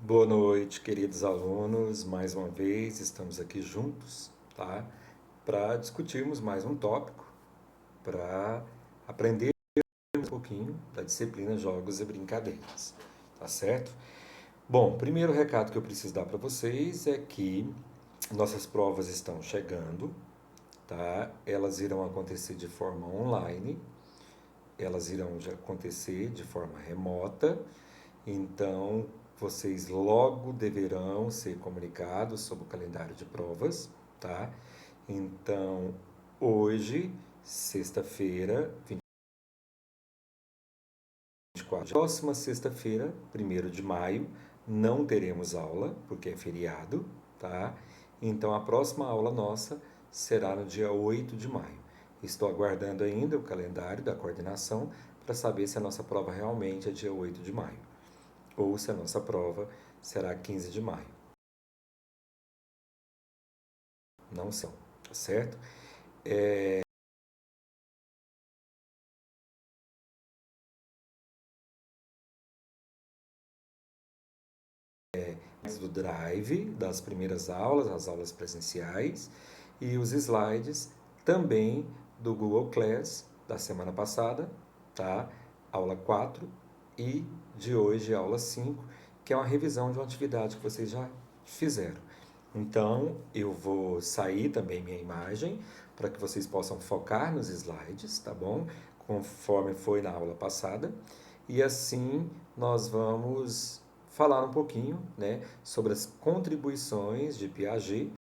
Boa noite, queridos alunos. Mais uma vez estamos aqui juntos, tá? Para discutirmos mais um tópico, para aprender um pouquinho da disciplina Jogos e Brincadeiras, tá certo? Bom, o primeiro recado que eu preciso dar para vocês é que nossas provas estão chegando, tá? Elas irão acontecer de forma online, elas irão acontecer de forma remota. Então, vocês logo deverão ser comunicados sobre o calendário de provas, tá? Então, hoje, sexta-feira, 24, próxima sexta-feira, 1º de maio, não teremos aula, porque é feriado, tá? Então, a próxima aula nossa será no dia 8 de maio. Estou aguardando ainda o calendário da coordenação para saber se a nossa prova realmente é dia 8 de maio ou se a nossa prova será 15 de maio. Não são, tá certo? Do Drive, das primeiras aulas, as aulas presenciais, e os slides também do Google Class da semana passada, tá? Aula 4 e de hoje, aula 5, que é uma revisão de uma atividade que vocês já fizeram. Então, eu vou sair também minha imagem para que vocês possam focar nos slides, tá bom? Conforme foi na aula passada. E assim nós vamos falar um pouquinho, né, sobre as contribuições de Piaget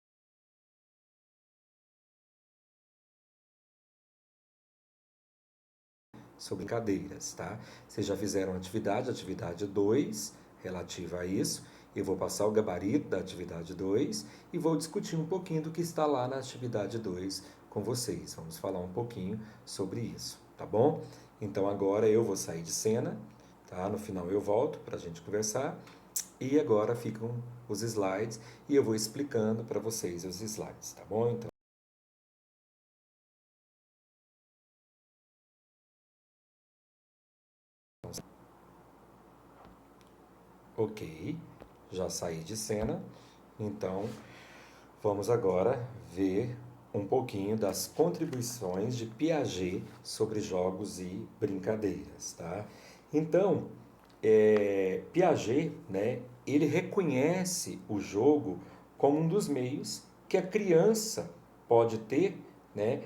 sobre brincadeiras, tá? Vocês já fizeram atividade 2 relativa a isso. Eu vou passar o gabarito da atividade 2 e vou discutir um pouquinho do que está lá na atividade 2 com vocês. Vamos falar um pouquinho sobre isso, tá bom? Então agora eu vou sair de cena, tá? No final eu volto para a gente conversar. E agora ficam os slides e eu vou explicando para vocês os slides, tá bom? Então, ok, já saí de cena. Então, vamos agora ver um pouquinho das contribuições de Piaget sobre jogos e brincadeiras, tá? Então, Piaget, né, ele reconhece o jogo como um dos meios que a criança pode ter, né,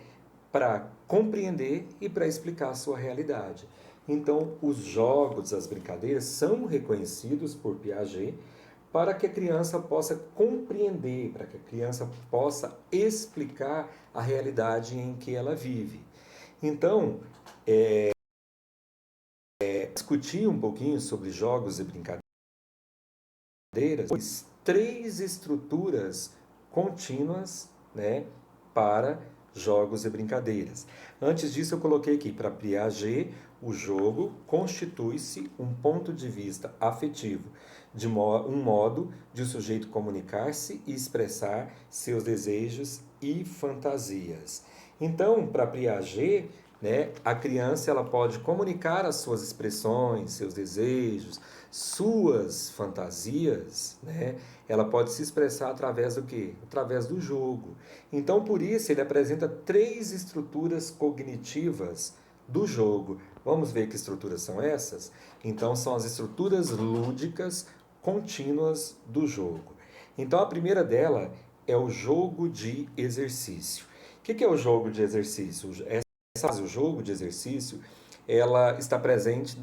para compreender e para explicar a sua realidade. Então, os jogos, as brincadeiras são reconhecidos por Piaget para que a criança possa compreender, para que a criança possa explicar a realidade em que ela vive. Então, discutir um pouquinho sobre jogos e brincadeiras, três estruturas contínuas, né, para jogos e brincadeiras. Antes disso, eu coloquei aqui, para Piaget, o jogo constitui-se um ponto de vista afetivo, de um modo de o sujeito comunicar-se e expressar seus desejos e fantasias. Então, para Piaget, né, a criança ela pode comunicar as suas expressões, seus desejos, suas fantasias, né? Ela pode se expressar através do quê? Através do jogo. Então, por isso, ele apresenta três estruturas cognitivas do jogo. Vamos ver que estruturas são essas? Então, são as estruturas lúdicas contínuas do jogo. Então, a primeira dela é o jogo de exercício. O que é o jogo de exercício? O jogo de exercício ela está presente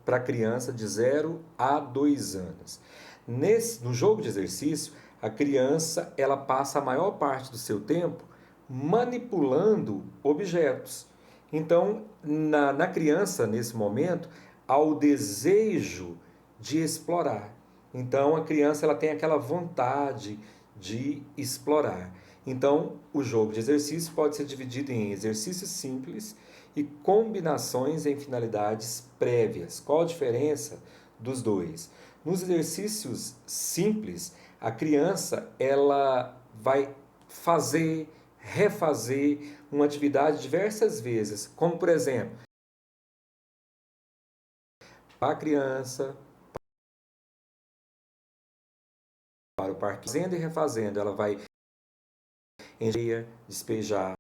para criança de 0 a 2 anos. No jogo de exercício, a criança ela passa a maior parte do seu tempo manipulando objetos. Então, na criança, nesse momento, há o desejo de explorar. Então, a criança ela tem aquela vontade de explorar. Então, o jogo de exercício pode ser dividido em exercícios simples e combinações em finalidades prévias. Qual a diferença dos dois? Nos exercícios simples, a criança ela vai fazer, refazer uma atividade diversas vezes, como por exemplo, para a criança, o parquinho, fazendo e refazendo, ela vai encher, despejar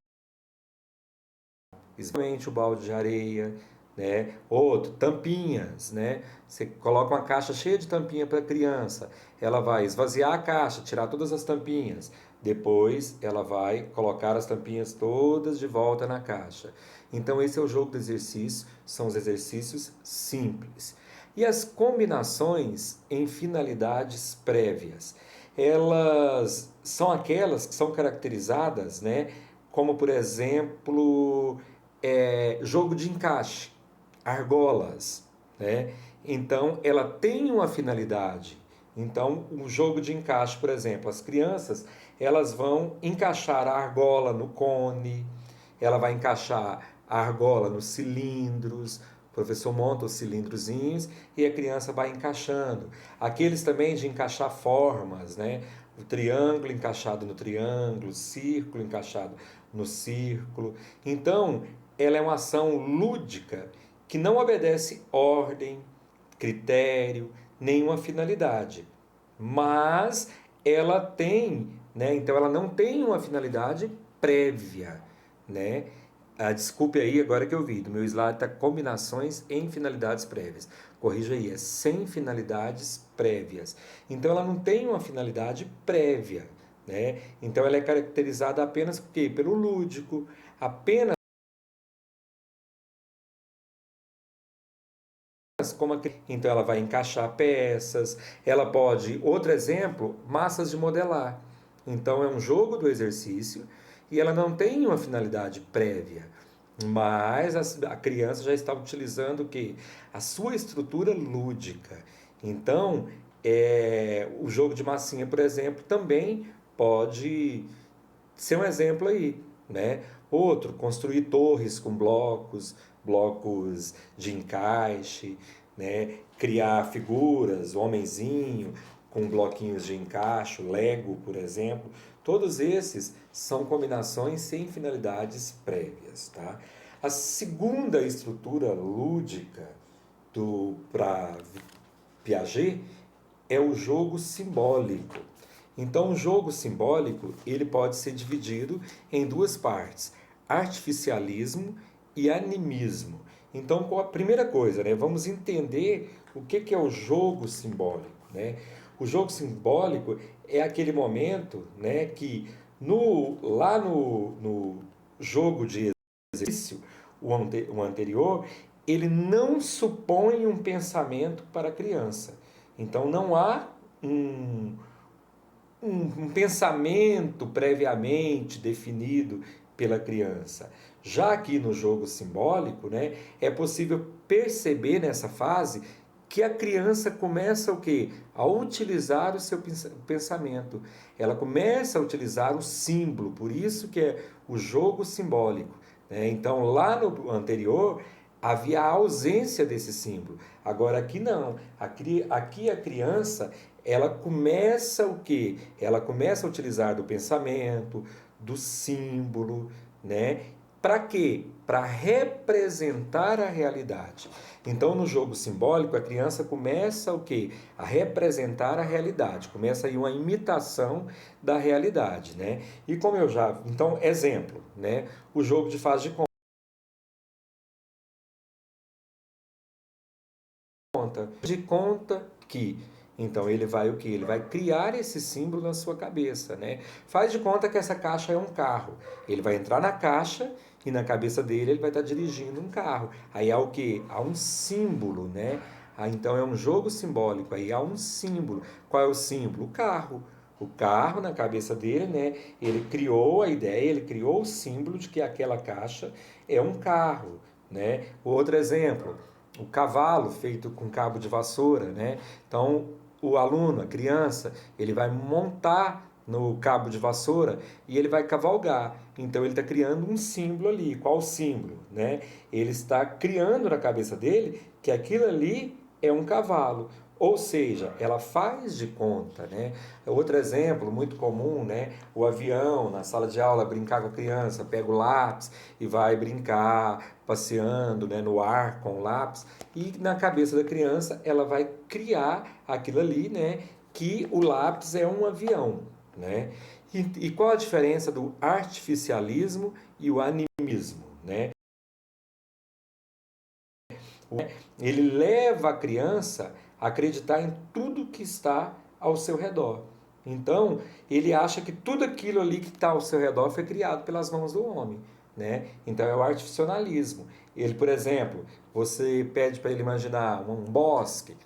exatamente o balde de areia, né? Outro, tampinhas, né? Você coloca uma caixa cheia de tampinha para a criança, ela vai esvaziar a caixa, tirar todas as tampinhas, depois ela vai colocar as tampinhas todas de volta na caixa. Então esse é o jogo do exercício, são os exercícios simples. E as combinações em finalidades prévias, elas são aquelas que são caracterizadas, né? Como por exemplo, jogo de encaixe, argolas, né? Então, ela tem uma finalidade. Então, um jogo de encaixe, por exemplo, as crianças, elas vão encaixar a argola no cone, ela vai encaixar a argola nos cilindros, o professor monta os cilindrozinhos e a criança vai encaixando. Aqueles também de encaixar formas, né? O triângulo encaixado no triângulo, o círculo encaixado no círculo. Então, ela é uma ação lúdica que não obedece ordem, critério, nenhuma finalidade. Mas ela tem, né? Então ela não tem uma finalidade prévia, né? Desculpe aí, agora que eu vi, do meu slide está combinações em finalidades prévias. Corrija aí, é sem finalidades prévias. Então ela não tem uma finalidade prévia, né? Então ela é caracterizada apenas por quê? Pelo lúdico, apenas como então ela vai encaixar peças, ela pode, outro exemplo, massas de modelar. Então é um jogo do exercício e ela não tem uma finalidade prévia, mas a criança já está utilizando o quê? A sua estrutura lúdica. Então, o jogo de massinha, por exemplo, também pode ser um exemplo aí, né? Outro, construir torres com blocos, blocos de encaixe, né? Criar figuras, o homenzinho com bloquinhos de encaixe, Lego, por exemplo. Todos esses são combinações sem finalidades prévias, tá? A segunda estrutura lúdica para Piaget é o jogo simbólico. Então, o jogo simbólico ele pode ser dividido em duas partes: artificialismo e animismo. Então, a primeira coisa, né, vamos entender o que é o jogo simbólico, né? O jogo simbólico é aquele momento, né, que lá no jogo de exercício, o anterior, ele não supõe um pensamento para a criança. Então, não há um, um pensamento previamente definido pela criança. Já aqui no jogo simbólico, né, é possível perceber nessa fase que a criança começa o quê? A utilizar o seu pensamento. Ela começa a utilizar o símbolo, por isso que é o jogo simbólico, né? Então, lá no anterior, havia a ausência desse símbolo. Agora aqui não. Aqui a criança ela começa o quê? Ela começa a utilizar do pensamento, do símbolo, né? Para quê? Para representar a realidade. Então, no jogo simbólico, a criança começa o quê? A representar a realidade. Começa aí uma imitação da realidade, né? E como eu já... Então, exemplo, né? O jogo de faz de conta que então ele vai o que? Ele vai criar esse símbolo na sua cabeça, né? Faz de conta que essa caixa é um carro. Ele vai entrar na caixa e na cabeça dele ele vai estar dirigindo um carro. Aí há o que? Há um símbolo, né? Então é um jogo simbólico. Aí há um símbolo. Qual é o símbolo? O carro. O carro na cabeça dele, né? Ele criou a ideia, ele criou o símbolo de que aquela caixa é um carro, né? Outro exemplo, o cavalo feito com cabo de vassoura, né? Então, o aluno, a criança, ele vai montar no cabo de vassoura e ele vai cavalgar. Então, ele está criando um símbolo ali. Qual o símbolo, né? Ele está criando na cabeça dele que aquilo ali é um cavalo. Ou seja, ela faz de conta, né? Outro exemplo muito comum, né? O avião, na sala de aula, brincar com a criança, pega o lápis e vai brincar, passeando, né, no ar com o lápis. E na cabeça da criança, ela vai criar aquilo ali, né? que o lápis é um avião, né? E qual a diferença do artificialismo e o animismo, né? Ele leva a criança a acreditar em tudo que está ao seu redor. Então, ele acha que tudo aquilo ali que está ao seu redor foi criado pelas mãos do homem, né? Então, é o artificialismo. Ele, por exemplo, você pede para ele imaginar um bosque,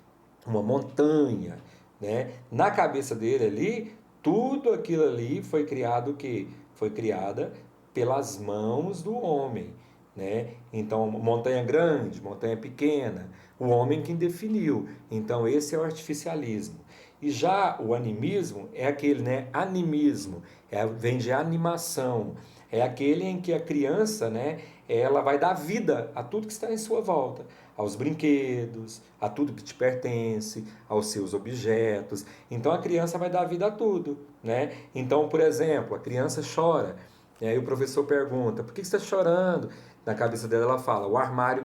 uma montanha, né? Na cabeça dele ali, tudo aquilo ali foi criado o quê? Foi criada pelas mãos do homem, né? Então, montanha grande, montanha pequena, o homem quem definiu. Então, esse é o artificialismo. E já o animismo é aquele, né? Animismo, vem de animação. É aquele em que a criança, né? Ela vai dar vida a tudo que está em sua volta, aos brinquedos, a tudo que te pertence, aos seus objetos. Então, a criança vai dar vida a tudo, né? Então, por exemplo, a criança chora. E aí o professor pergunta: por que você está chorando? Na cabeça dela ela fala: o armário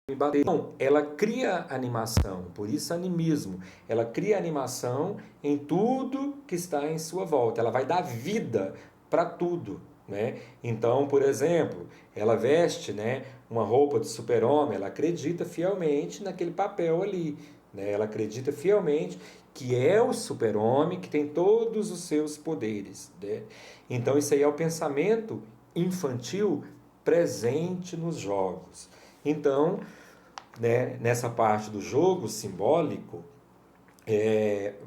me bateu. Não, ela cria animação, por isso animismo. Ela cria animação em tudo que está em sua volta. Ela vai dar vida para tudo, né? Então, por exemplo, ela veste, né, uma roupa de super-homem, ela acredita fielmente naquele papel ali, né? Ela acredita fielmente que é o super-homem que tem todos os seus poderes, né? Então, isso aí é o pensamento infantil presente nos jogos. Então, né, nessa parte do jogo simbólico,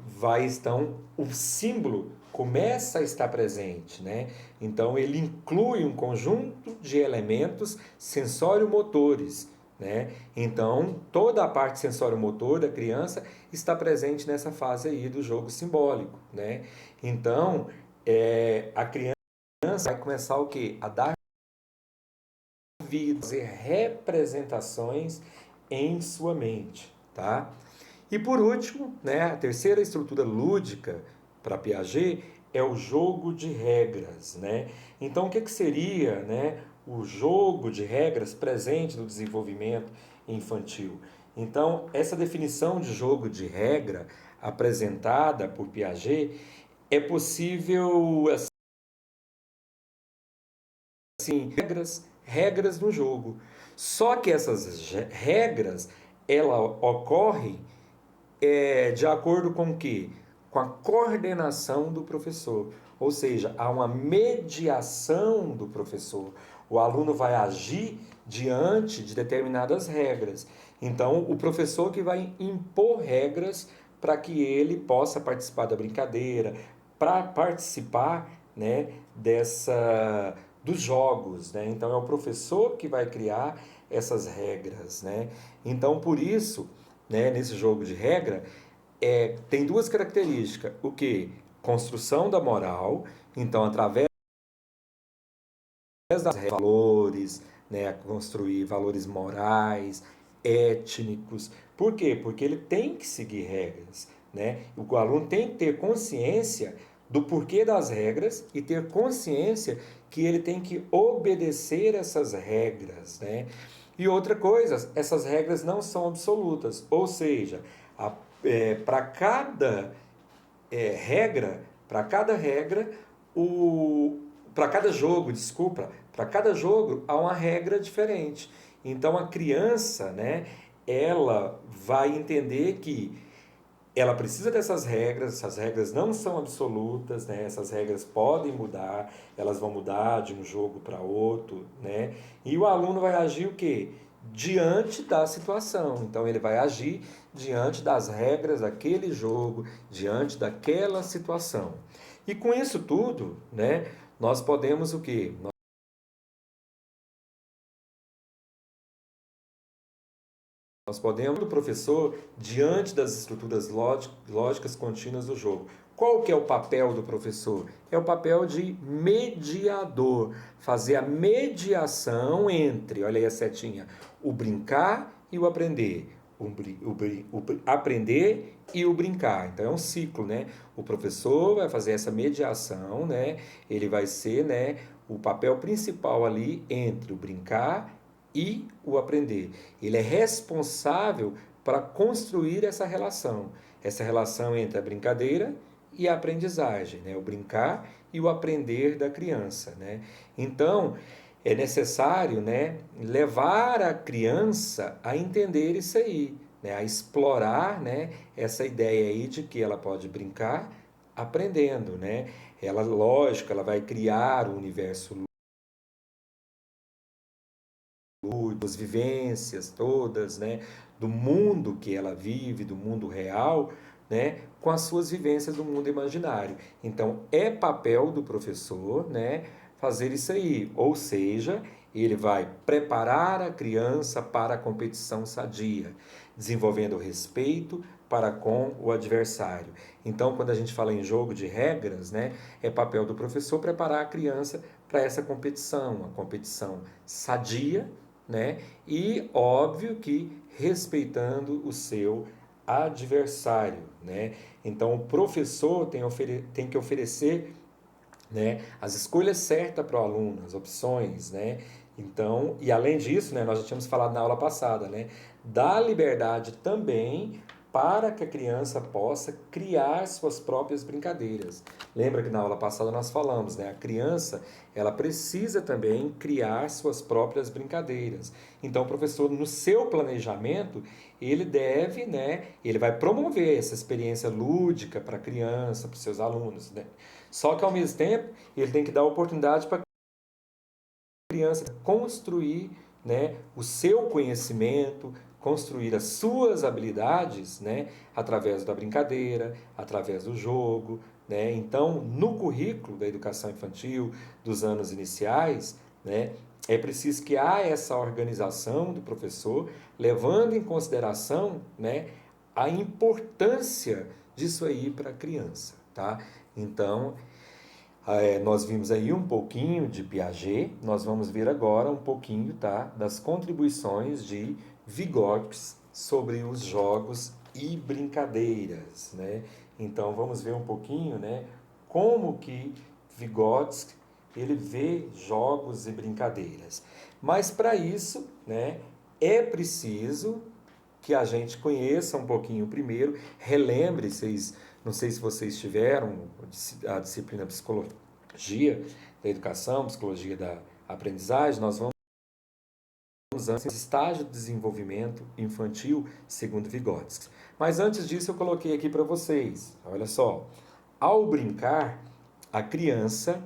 vai então o símbolo começa a estar presente, né? Então ele inclui um conjunto de elementos sensório-motores, né? Então toda a parte sensório-motor da criança está presente nessa fase aí do jogo simbólico, né? Então a criança vai começar o quê? A dar vida, fazer representações em sua mente, tá? E por último, né, a terceira estrutura lúdica para Piaget é o jogo de regras, né? Então, o que seria, né, o jogo de regras presente no desenvolvimento infantil? Então, essa definição de jogo de regra apresentada por Piaget é possível assim, regras no jogo. Só que essas regras, ela ocorrem de acordo com o quê? Com a coordenação do professor. Ou seja, há uma mediação do professor. O aluno vai agir diante de determinadas regras. Então, o professor que vai impor regras para que ele possa participar da brincadeira, para participar, né, dos jogos, né? Então é o professor que vai criar essas regras, né? Então por isso, né, nesse jogo de regra, tem duas características. O que? Construção da moral. Então, através das valores, né, construir valores morais, étnicos. Por quê? Porque ele tem que seguir regras, né? O aluno tem que ter consciência do porquê das regras e ter consciência que ele tem que obedecer essas regras, né? E outra coisa, essas regras não são absolutas, ou seja, para cada regra, para cada regra, para cada jogo, desculpa, para cada jogo há uma regra diferente. Então a criança, né, ela vai entender que ela precisa dessas regras, essas regras não são absolutas, né? Essas regras podem mudar, elas vão mudar de um jogo para outro, né? E o aluno vai agir o quê? Diante da situação. Então ele vai agir diante das regras daquele jogo, diante daquela situação. E com isso tudo, né, nós podemos o quê? Nós podemos o professor diante das estruturas lógicas contínuas do jogo. Qual que é o papel do professor? É o papel de mediador, fazer a mediação entre, olha aí a setinha, o brincar e o aprender. O aprender e o brincar. Então é um ciclo, né? O professor vai fazer essa mediação, né? Ele vai ser, né, o papel principal ali entre o brincar e o aprender. Ele é responsável para construir essa relação entre a brincadeira e a aprendizagem, né? O brincar e o aprender da criança, né? Então, é necessário, né, levar a criança a entender isso aí, né, a explorar, né, essa ideia aí de que ela pode brincar aprendendo, né? Ela, lógico, ela vai criar o universo lúdico, as vivências todas, né, do mundo que ela vive, do mundo real, né, com as suas vivências do mundo imaginário. Então, é papel do professor, né, fazer isso aí, ou seja, ele vai preparar a criança para a competição sadia, desenvolvendo o respeito para com o adversário. Então, quando a gente fala em jogo de regras, né, é papel do professor preparar a criança para essa competição, uma competição sadia, né? E óbvio que respeitando o seu adversário, né? Então o professor tem que oferecer, né, as escolhas certas para o aluno, as opções, né? Então, e além disso, né, nós já tínhamos falado na aula passada, né, dá liberdade também para que a criança possa criar suas próprias brincadeiras. Lembra que na aula passada nós falamos, né, a criança, ela precisa também criar suas próprias brincadeiras. Então, o professor, no seu planejamento, ele deve, né, ele vai promover essa experiência lúdica para a criança, para os seus alunos, né? Só que ao mesmo tempo, ele tem que dar oportunidade para a criança construir, né, o seu conhecimento, construir as suas habilidades, né, através da brincadeira, através do jogo, né? Então, no currículo da educação infantil dos anos iniciais, né, é preciso que há essa organização do professor, levando em consideração, né, a importância disso aí para a criança, tá? Então, nós vimos aí um pouquinho de Piaget, nós vamos ver agora um pouquinho, tá, das contribuições de Vygotsky sobre os jogos e brincadeiras, né? Então vamos ver um pouquinho, né, como que Vygotsky ele vê jogos e brincadeiras. Mas para isso, né, é preciso que a gente conheça um pouquinho primeiro, relembre, vocês, não sei se vocês tiveram a disciplina psicologia da educação, psicologia da aprendizagem, nós vamos antes estágio de desenvolvimento infantil segundo Vygotsky. Mas antes disso eu coloquei aqui para vocês, olha só, ao brincar, a criança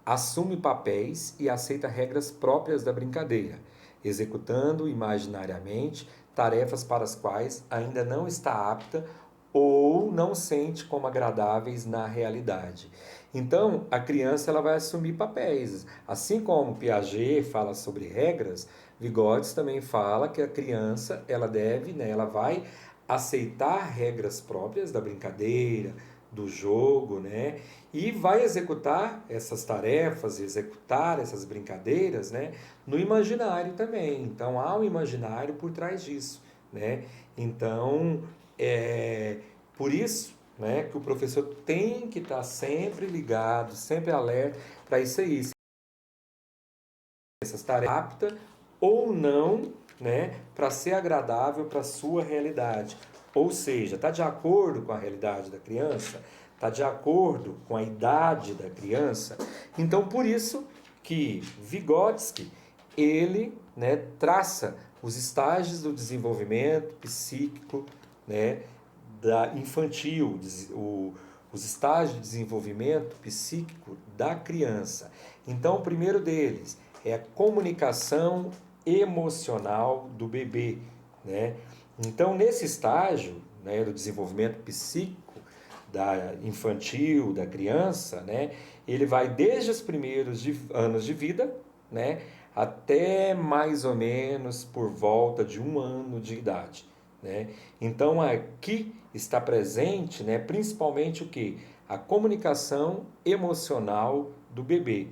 assume papéis e aceita regras próprias da brincadeira, executando imaginariamente tarefas para as quais ainda não está apta ou não sente como agradáveis na realidade. Então, a criança ela vai assumir papéis. Assim como Piaget fala sobre regras, Vygotsky também fala que a criança ela deve, né, ela vai aceitar regras próprias da brincadeira, do jogo, né? E vai executar essas tarefas, executar essas brincadeiras, né? No imaginário também. Então há um imaginário por trás disso, né? Então é por isso, né, que o professor tem que estar sempre ligado, sempre alerta para isso aí. Essas tarefas aptas ou não, né, para ser agradável para a sua realidade. Ou seja, está de acordo com a realidade da criança? Está de acordo com a idade da criança? Então, por isso que Vygotsky, ele, né, traça os estágios do desenvolvimento psíquico, né, da infantil, os estágios de desenvolvimento psíquico da criança. Então, o primeiro deles é a comunicação emocional do bebê, né? Então, nesse estágio, né, do desenvolvimento psíquico da infantil, da criança, né, ele vai desde os primeiros anos de vida, né, até mais ou menos por volta de 1 ano de idade, né? Então, aqui está presente, né, principalmente o que? A comunicação emocional do bebê.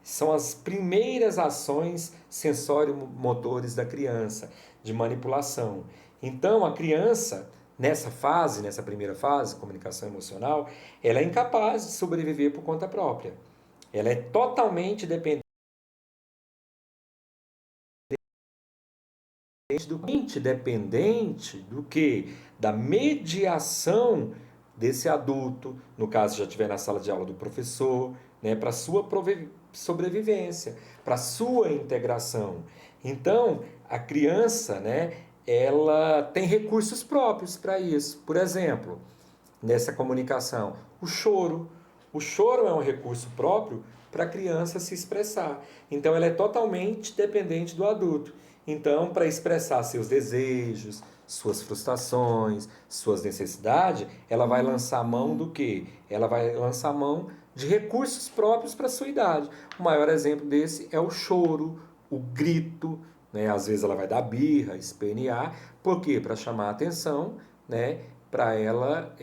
São as primeiras ações sensório-motores da criança, de manipulação. Então, a criança, nessa fase, nessa primeira fase, comunicação emocional, ela é incapaz de sobreviver por conta própria. Ela é totalmente dependente dependente do que? Da mediação desse adulto, no caso já estiver na sala de aula do professor, né, para sua sobrevivência, para sua integração. Então, a criança, né, ela tem recursos próprios para isso. Por exemplo, nessa comunicação, o choro. O choro é um recurso próprio para a criança se expressar. Então, ela é totalmente dependente do adulto. Então, para expressar seus desejos, suas frustrações, suas necessidades, ela vai lançar mão do quê? Ela vai lançar mão de recursos próprios para a sua idade. O maior exemplo desse é o choro, o grito, né? Às vezes ela vai dar birra, espernear. Por quê? Para chamar a atenção, né? Para ela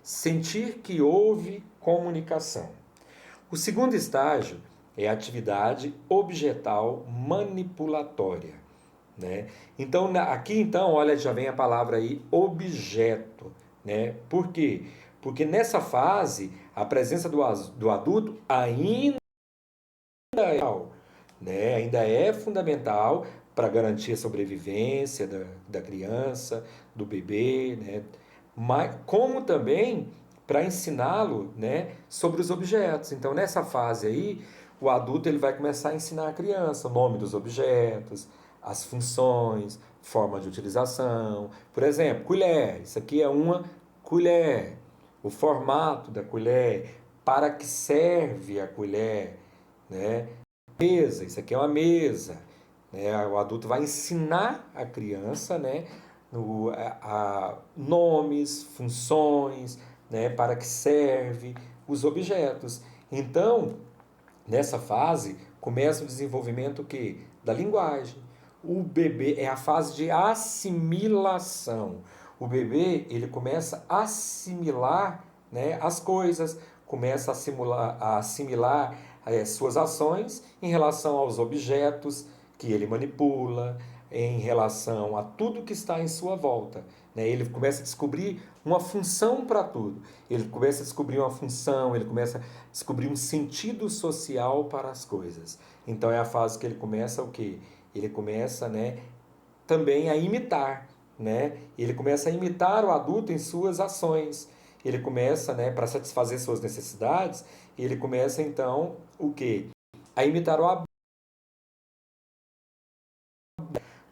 sentir que houve comunicação. O segundo estágio é a atividade objetal manipulatória, né? Então, aqui então, olha, já vem a palavra aí, objeto, né? Por quê? Porque nessa fase, a presença do adulto ainda é, né? Ainda é fundamental para garantir a sobrevivência da criança, do bebê, né? Mas, como também para ensiná-lo, né, sobre os objetos. Então, nessa fase aí, o adulto ele vai começar a ensinar a criança o nome dos objetos, as funções, forma de utilização. Por exemplo, colher. Isso aqui é uma colher. O formato da colher, para que serve a colher, né? Mesa, isso aqui é uma mesa. Né? O adulto vai ensinar a criança, né, nomes, funções, né, para que serve os objetos. Então, nessa fase, começa o desenvolvimento que? Da linguagem. O bebê é a fase de assimilação. O bebê ele começa a assimilar, né, as coisas, começa a assimilar suas ações em relação aos objetos que ele manipula, em relação a tudo que está em sua volta. Né? Ele começa a descobrir uma função para tudo. Ele começa a descobrir uma função, ele começa a descobrir um sentido social para as coisas. Então é a fase que ele começa o quê? Ele começa, né, também a imitar, né? Ele começa a imitar o adulto em suas ações. Ele começa, né, para satisfazer suas necessidades, ele começa então o quê? A imitar o adulto.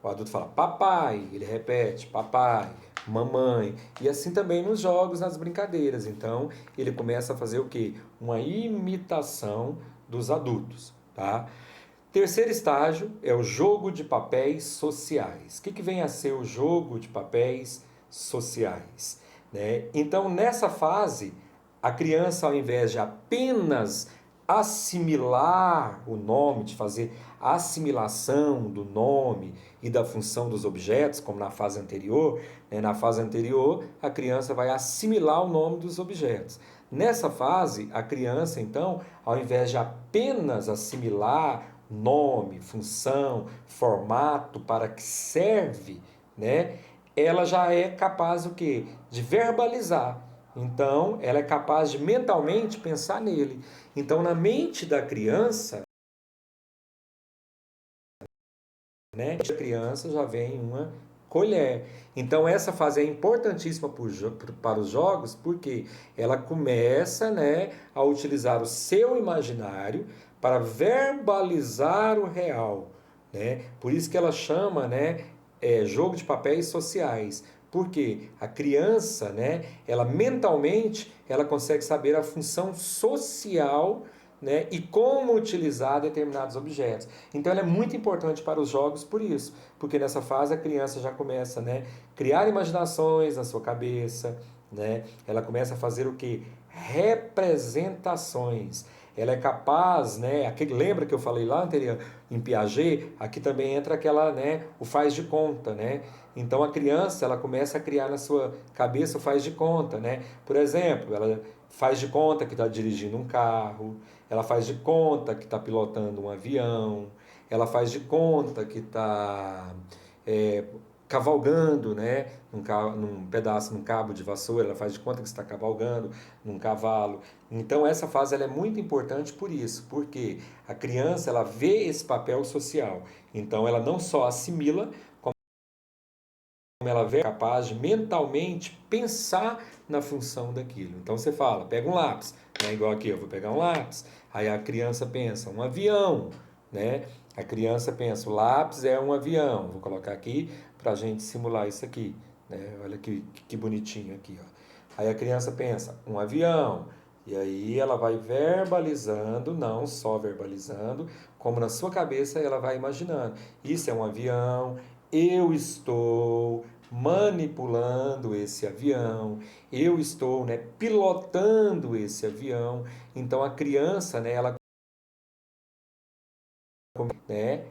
O adulto fala papai, ele repete papai, mamãe, e assim também nos jogos, nas brincadeiras. Então, ele começa a fazer o quê? Uma imitação dos adultos, tá? Terceiro estágio é o jogo de papéis sociais. O que vem a ser o jogo de papéis sociais? Né? Então, nessa fase, a criança, ao invés de apenas assimilar o nome, de fazer a assimilação do nome e da função dos objetos, como na fase anterior, né? Na fase anterior, a criança vai assimilar o nome dos objetos. Nessa fase, a criança, então, ao invés de apenas assimilar nome, função, formato, para que serve, né? Ela já é capaz o quê? De verbalizar. Então, ela é capaz de mentalmente pensar nele. Então, na mente da criança, né, a criança já vem uma colher. Então, essa fase é importantíssima para os jogos, porque ela começa, né, a utilizar o seu imaginário para verbalizar o real. Né? Por isso que ela chama, né, jogo de papéis sociais. Porque a criança, né, ela mentalmente, ela consegue saber a função social, né, e como utilizar determinados objetos. Então ela é muito importante para os jogos por isso, porque nessa fase a criança já começa, né, criar imaginações na sua cabeça, né? Ela começa a fazer o que? Representações. Ela é capaz, né? Lembra que eu falei lá anterior em Piaget? Aqui também entra aquela, né? O faz de conta, né? Então a criança ela começa a criar na sua cabeça o faz de conta, né? Por exemplo, ela faz de conta que está dirigindo um carro, ela faz de conta que está pilotando um avião, ela faz de conta que está cavalgando, né, num pedaço, num cabo de vassoura, ela faz de conta que está cavalgando num cavalo. Então essa fase ela é muito importante por isso, porque a criança ela vê esse papel social. Então ela não só assimila, ela é capaz de mentalmente pensar na função daquilo. Então você fala, pega um lápis, né? Igual aqui, eu vou pegar um lápis, aí a criança pensa, um avião, né? A criança pensa, o lápis é um avião. Vou colocar aqui para a gente simular isso aqui, né? Olha que bonitinho aqui, ó. Aí a criança pensa, um avião. E aí ela vai verbalizando, não só verbalizando, como na sua cabeça ela vai imaginando. Isso é um avião, eu estou manipulando esse avião, eu estou, né, pilotando esse avião. Então a criança, né, ela, né,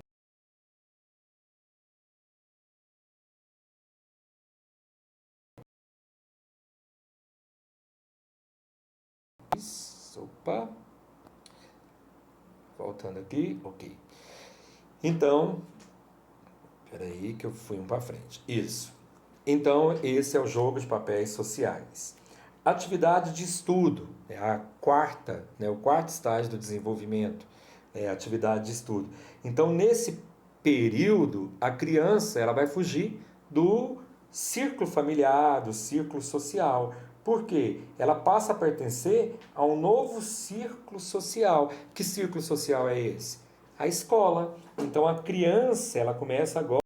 opa, voltando aqui, ok. Então, peraí que eu fui um para frente. Isso. Então, esse é o jogo de papéis sociais. Atividade de estudo, é a quarta, né, o quarto estágio do desenvolvimento, é a atividade de estudo. Então, nesse período, a criança ela vai fugir do círculo familiar, do círculo social. Por quê? Ela passa a pertencer a um novo círculo social. Que círculo social é esse? A escola. Então, a criança ela começa agora,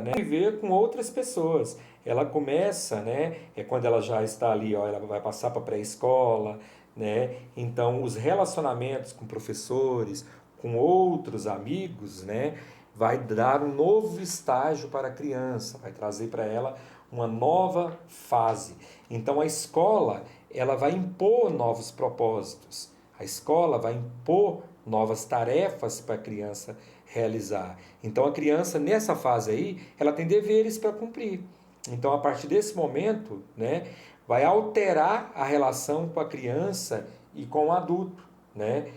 né, viver com outras pessoas. Ela começa, né, é quando ela já está ali, ó, ela vai passar para a pré-escola, né? Então os relacionamentos com professores, com outros amigos, né, vai dar um novo estágio para a criança, vai trazer para ela uma nova fase. Então a escola, ela vai impor novos propósitos. A escola vai impor novas tarefas para a criança realizar. Então a criança nessa fase aí, ela tem deveres para cumprir. Então a partir desse momento, né, vai alterar a relação com a criança e com o adulto, né?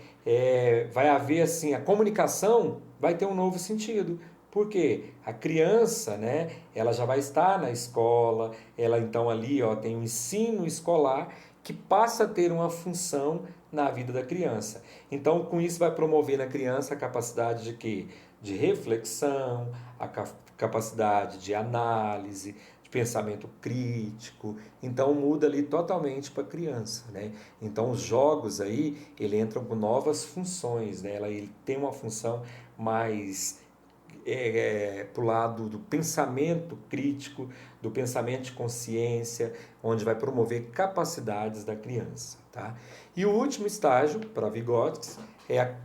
Vai haver assim, a comunicação vai ter um novo sentido. Porque a criança, né, ela já vai estar na escola, ela então ali, ó, tem um ensino escolar que passa a ter uma função na vida da criança. Então, com isso vai promover na criança a capacidade de quê? De reflexão, a capacidade de análise, de pensamento crítico. Então muda ali totalmente para a criança, né? Então os jogos aí, ele entram com novas funções, né? Ele tem uma função mais para o lado do pensamento crítico, do pensamento de consciência, onde vai promover capacidades da criança. Tá? E o último estágio, para Vygotsky, é a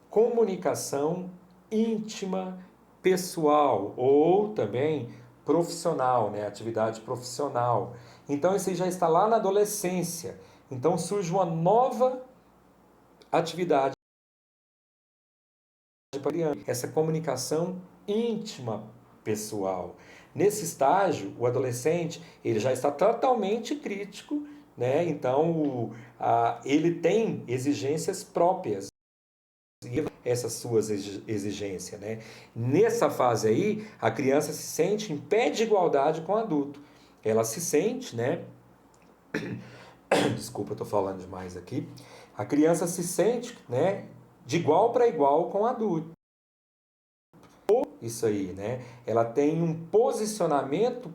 comunicação íntima pessoal ou também profissional, né? Atividade profissional. Então, isso já está lá na adolescência. Então, surge uma nova atividade essa comunicação íntima pessoal. Nesse estágio, o adolescente ele já está totalmente crítico, né? Então ele tem exigências próprias e essas suas exigências, né? Nessa fase aí, a criança se sente em pé de igualdade com o adulto. Ela se sente, né? Desculpa, estou falando demais aqui. A criança se sente, né? De igual para igual com o adulto. Isso aí, né? Ela tem um posicionamento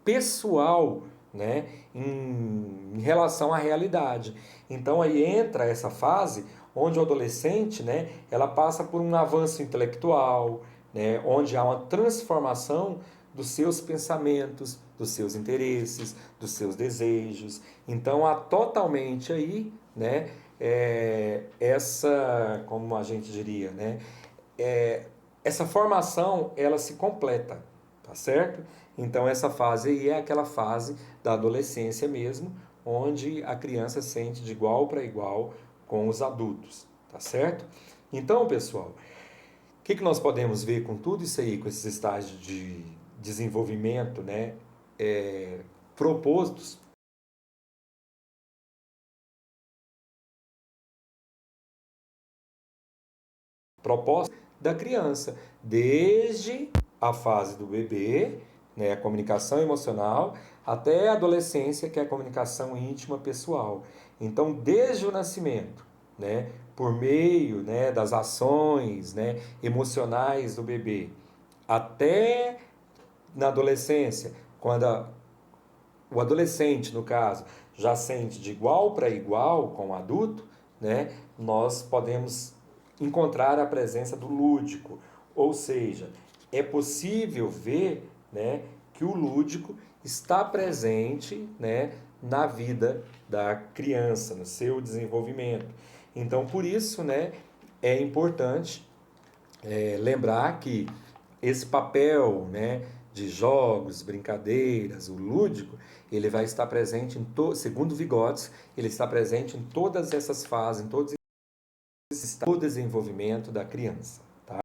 pessoal, né? Em relação à realidade. Então aí entra essa fase onde o adolescente, né? Ela passa por um avanço intelectual, né? Onde há uma transformação dos seus pensamentos, dos seus interesses, dos seus desejos. Então há totalmente aí, né? Como a gente diria, né? Essa formação ela se completa, tá certo? Então essa fase aí é aquela fase da adolescência mesmo, onde a criança sente de igual para igual com os adultos, tá certo? Então, pessoal, o que nós podemos ver com tudo isso aí, com esses estágios de desenvolvimento, né? Propostos proposta da criança, desde a fase do bebê, né, a comunicação emocional, até a adolescência, que é a comunicação íntima pessoal. Então, desde o nascimento, né, por meio, né, das ações, né, emocionais do bebê, até na adolescência, quando o adolescente, no caso, já sente de igual para igual com o adulto, né, nós podemos encontrar a presença do lúdico. Ou seja, é possível ver, né, que o lúdico está presente, né, na vida da criança, no seu desenvolvimento. Então, por isso, né, é importante lembrar que esse papel, né, de jogos, brincadeiras, o lúdico, ele vai estar presente segundo Vygotsky, ele está presente em todas essas fases, em todos esses o desenvolvimento da criança. Tá?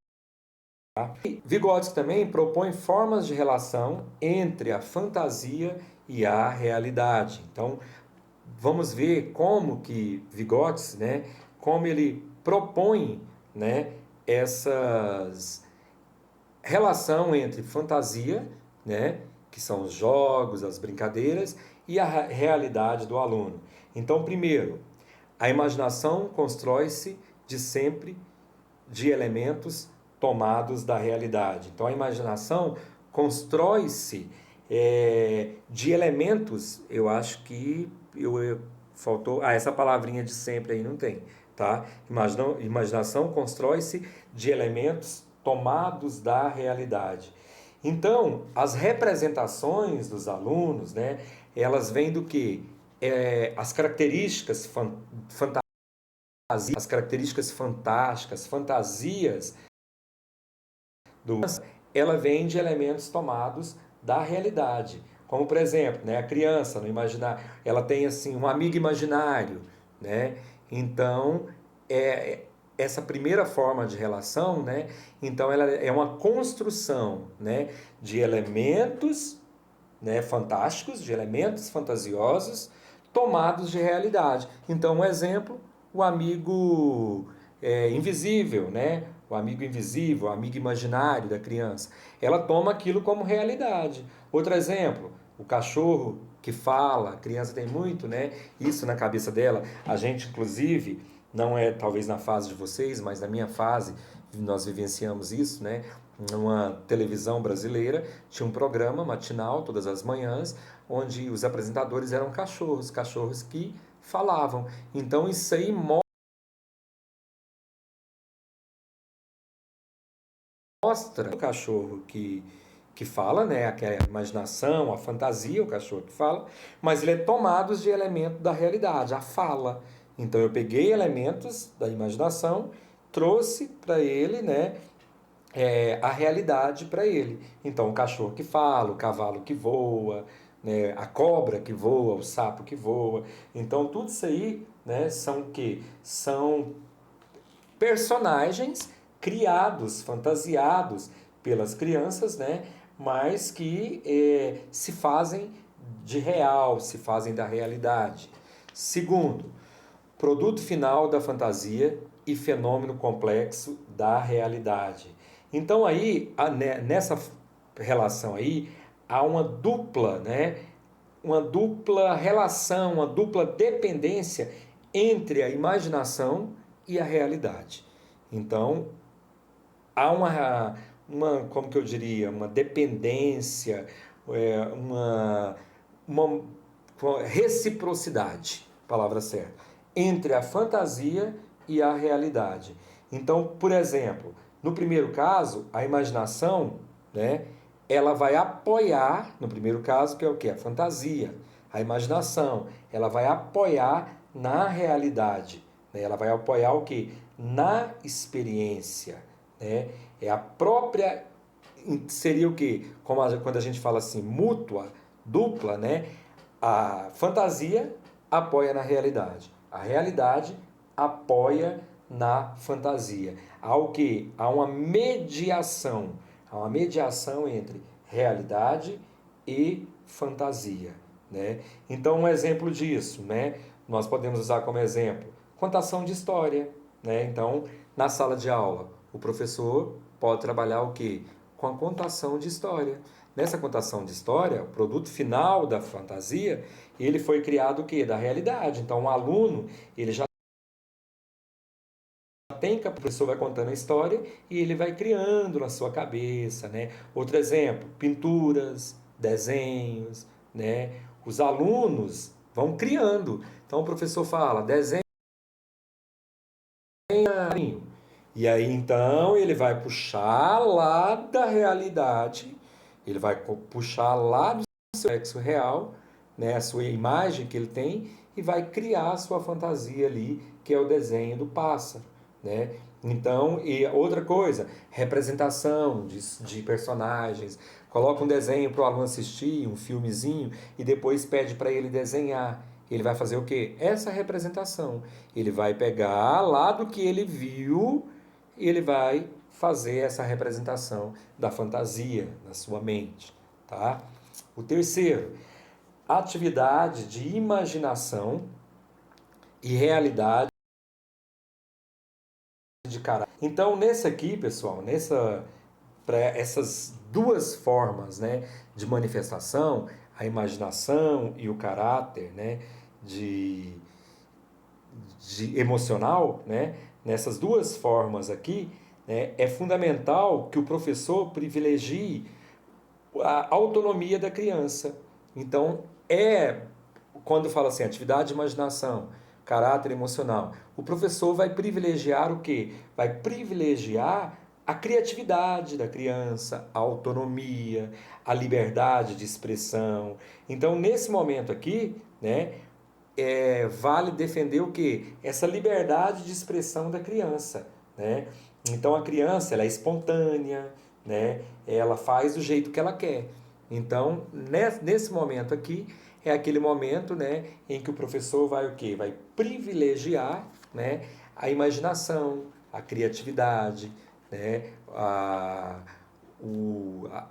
E Vygotsky também propõe formas de relação entre a fantasia e a realidade. Então, vamos ver como que Vygotsky, né, como ele propõe, né, essas relação entre fantasia, né, que são os jogos, as brincadeiras, e a realidade do aluno. Então, primeiro, a imaginação constrói-se de sempre de elementos tomados da realidade. Então, a imaginação constrói-se de elementos, eu acho que faltou, essa palavrinha de sempre aí não tem, tá? Imaginação constrói-se de elementos tomados da realidade. Então, as representações dos alunos, né, elas vêm do que? As características as características fantásticas, fantasias do ela vem de elementos tomados da realidade. Como, por exemplo, né, a criança, no imaginar, ela tem assim um amigo imaginário, né? Então, é essa primeira forma de relação, né? Então ela é uma construção, né, de elementos, né, fantásticos, de elementos fantasiosos tomados de realidade. Então, um exemplo, o amigo invisível, né? O amigo invisível, o amigo imaginário da criança. Ela toma aquilo como realidade. Outro exemplo, o cachorro que fala, a criança tem muito, né? Isso na cabeça dela. A gente, inclusive, não é talvez na fase de vocês, mas na minha fase, nós vivenciamos isso, né? Numa televisão brasileira, tinha um programa matinal todas as manhãs, onde os apresentadores eram cachorros, cachorros que falavam. Então isso aí mostra o cachorro que fala, né? Que é a imaginação, a fantasia, o cachorro que fala, mas ele é tomado de elementos da realidade, a fala. Então eu peguei elementos da imaginação, trouxe para ele, né? A realidade para ele. Então, o cachorro que fala, o cavalo que voa, né, a cobra que voa, o sapo que voa. Então, tudo isso aí, né, são o quê? São personagens criados, fantasiados pelas crianças, né, mas que se fazem de real, se fazem da realidade. Segundo, produto final da fantasia e fenômeno complexo da realidade. Então aí, nessa relação aí, há uma dupla, né? Uma dupla relação, uma dupla dependência entre a imaginação e a realidade. Então, há como que eu diria, uma dependência, uma reciprocidade, palavra certa, entre a fantasia e a realidade. Então, por exemplo, no primeiro caso, a imaginação, né, ela vai apoiar, no primeiro caso, que é o que? A fantasia. A imaginação, ela vai apoiar na realidade. Né? Ela vai apoiar o que? Na experiência. Né? É a própria. Seria o que? Quando a gente fala assim, mútua, dupla, né? A fantasia apoia na realidade. A realidade apoia na fantasia. Há o que? Há uma mediação. Há uma mediação entre realidade e fantasia. Né? Então, um exemplo disso, né? Nós podemos usar como exemplo contação de história. Né? Então, na sala de aula, o professor pode trabalhar o que? Com a contação de história. Nessa contação de história, o produto final da fantasia, ele foi criado o quê? Da realidade. Então, o aluno, ele já o professor vai contando a história e ele vai criando na sua cabeça, né? Outro exemplo, pinturas, desenhos, né? Os alunos vão criando. Então o professor fala, desenho. E aí então ele vai puxar lá da realidade, ele vai puxar lá do seu sexo real, né, a sua imagem que ele tem, e vai criar a sua fantasia ali, que é o desenho do pássaro, né? Então, e outra coisa, representação de personagens. Coloca um desenho para o aluno assistir, um filmezinho, e depois pede para ele desenhar. Ele vai fazer o quê? Essa representação. Ele vai pegar lá do que ele viu e ele vai fazer essa representação da fantasia na sua mente, tá? O terceiro, atividade de imaginação e realidade de caráter. Então, nesse aqui, pessoal, para essas duas formas, né, de manifestação, a imaginação e o caráter, né, de, de emocional, né, nessas duas formas aqui, né, é fundamental que o professor privilegie a autonomia da criança. Então, quando fala assim, atividade de imaginação, caráter emocional, o professor vai privilegiar o quê? Vai privilegiar a criatividade da criança, a autonomia, a liberdade de expressão. Então, nesse momento aqui, né, vale defender o quê? Essa liberdade de expressão da criança, né? Então a criança ela é espontânea, né? Ela faz do jeito que ela quer. Então nesse momento aqui é aquele momento, né, em que o professor vai o quê? Vai privilegiar, né, a imaginação, a criatividade, né, o, a,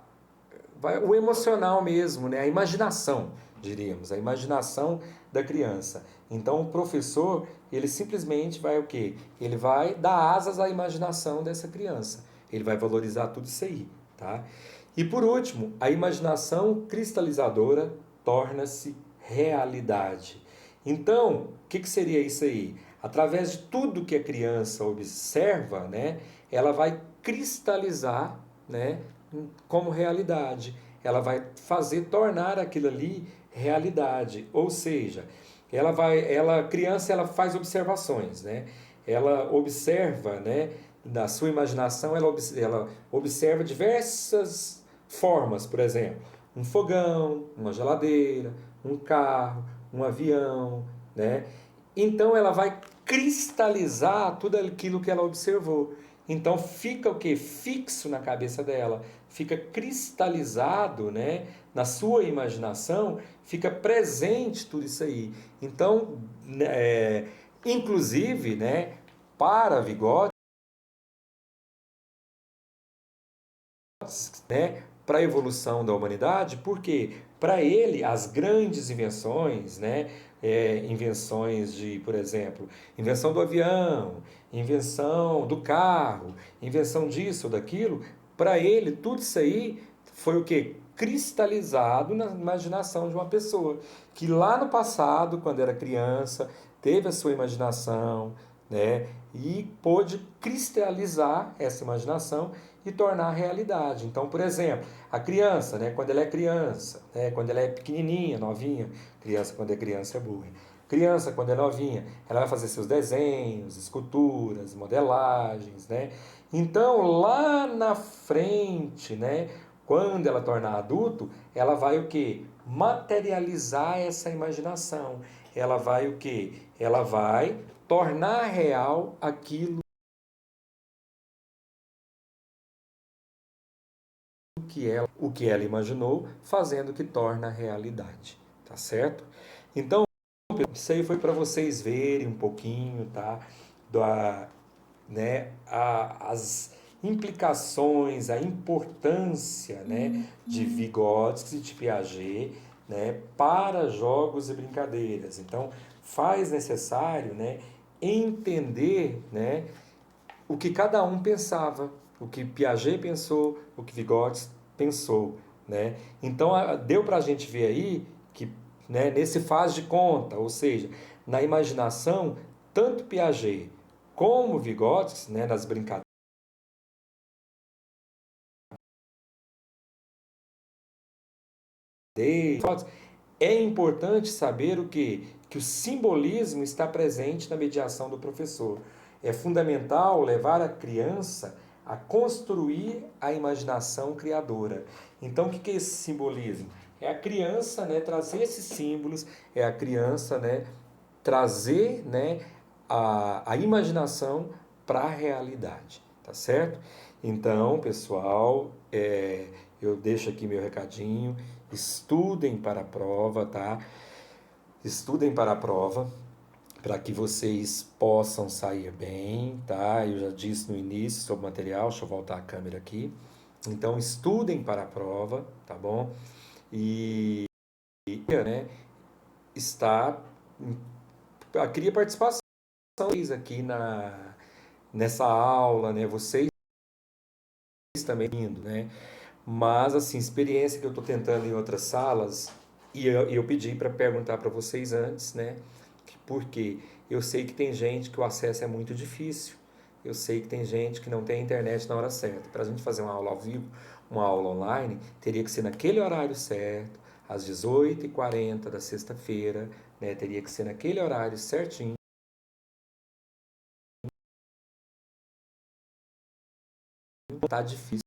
o emocional mesmo, né? A imaginação, diríamos, a imaginação da criança. Então o professor, ele simplesmente vai o quê? Ele vai dar asas à imaginação dessa criança. Ele vai valorizar tudo isso aí, tá? E por último, a imaginação cristalizadora torna-se realidade. Então, o que seria isso aí? Através de tudo que a criança observa, né, ela vai cristalizar, né, como realidade. Ela vai fazer tornar aquilo ali realidade. Ou seja, a criança ela faz observações, né? Ela observa, né? Da sua imaginação, ela observa diversas formas, por exemplo, um fogão, uma geladeira, um carro, um avião, né? Então ela vai cristalizar tudo aquilo que ela observou. Então fica o que? Fixo na cabeça dela, fica cristalizado, né, na sua imaginação, fica presente tudo isso aí. Então, inclusive, né, para Vygotsky, né, para a evolução da humanidade, porque para ele as grandes invenções, né, invenções de, por exemplo, invenção do avião, invenção do carro, invenção disso ou daquilo, para ele tudo isso aí foi o que? Cristalizado na imaginação de uma pessoa que lá no passado, quando era criança, teve a sua imaginação, né, e pôde cristalizar essa imaginação e tornar realidade. Então, por exemplo, a criança, né, quando ela é criança, né, quando ela é pequenininha, novinha, criança quando é criança é burra. Criança, quando é novinha, ela vai fazer seus desenhos, esculturas, modelagens, né? Então, lá na frente, né, quando ela tornar adulto, ela vai o quê? Materializar essa imaginação. Ela vai o quê? Ela vai tornar real aquilo o que ela imaginou, fazendo que torna realidade, tá certo? Então, isso aí foi para vocês verem um pouquinho, tá? Da, né, as implicações, a importância, né, de Vygotsky e de Piaget, né, para jogos e brincadeiras. Então, faz necessário, né, entender, né, o que cada um pensava, o que Piaget pensou, o que Vygotsky pensou, né? Então deu para a gente ver aí que, né, nesse faz de conta, ou seja, na imaginação, tanto Piaget Como Vygotsky, né, nas brincadeiras, é importante saber o quê? Que o simbolismo está presente na mediação do professor. É fundamental levar a criança a construir a imaginação criadora. Então, o que é esse simbolismo? É a criança, né, trazer esses símbolos, é a criança, né, trazer, né, a imaginação para a realidade, tá certo? Então, pessoal, eu deixo aqui meu recadinho. Estudem para a prova, tá? Estudem para a prova, para que vocês possam sair bem, tá? Eu já disse no início sobre o material, deixa eu voltar a câmera aqui. Então, estudem para a prova, tá bom? E, né, está... Eu queria participação aqui nessa aula, né? Vocês também indo, né? Mas, assim, experiência que eu estou tentando em outras salas, e eu pedi para perguntar para vocês antes, né? Porque eu sei que tem gente que o acesso é muito difícil. Eu sei que tem gente que não tem internet na hora certa. Para a gente fazer uma aula ao vivo, uma aula online, teria que ser naquele horário certo, às 18h40 da sexta-feira, né? Teria que ser naquele horário certinho. Tá difícil.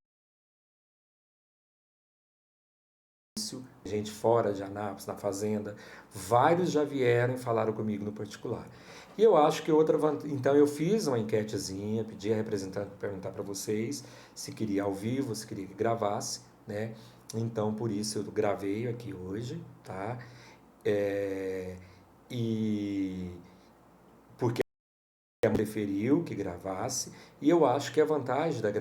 Gente fora de Anápolis, na fazenda, vários já vieram e falaram comigo no particular. E eu acho que outra vantagem. Então eu fiz uma enquetezinha, pedi a representante para perguntar para vocês se queria ao vivo, se queria que gravasse, né? Então por isso eu gravei aqui hoje, tá? E porque ela preferiu que gravasse, e eu acho que a vantagem da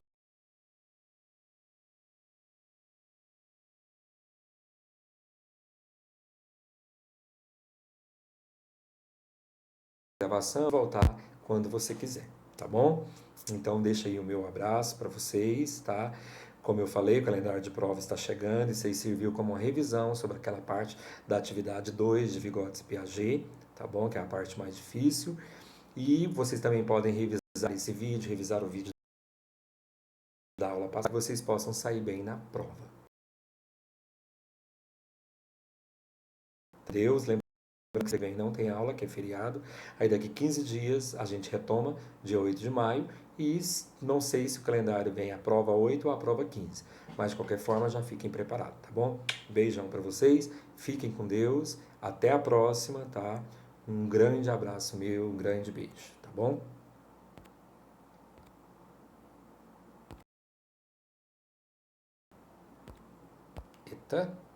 gravação voltar quando você quiser, tá bom? Então deixa aí o meu abraço para vocês, tá? Como eu falei, o calendário de provas está chegando e isso aí serviu como uma revisão sobre aquela parte da atividade 2 de Vygotsky e Piaget, tá bom? Que é a parte mais difícil. E vocês também podem revisar esse vídeo, revisar o vídeo da aula passada, para que vocês possam sair bem na prova. Deus, lembrando que você vem não tem aula, que é feriado. Aí daqui 15 dias a gente retoma, dia 8 de maio. E não sei se o calendário vem a prova 8 ou a prova 15. Mas de qualquer forma já fiquem preparados, tá bom? Beijão para vocês, fiquem com Deus. Até a próxima, tá? Um grande abraço meu, um grande beijo, tá bom? Eita.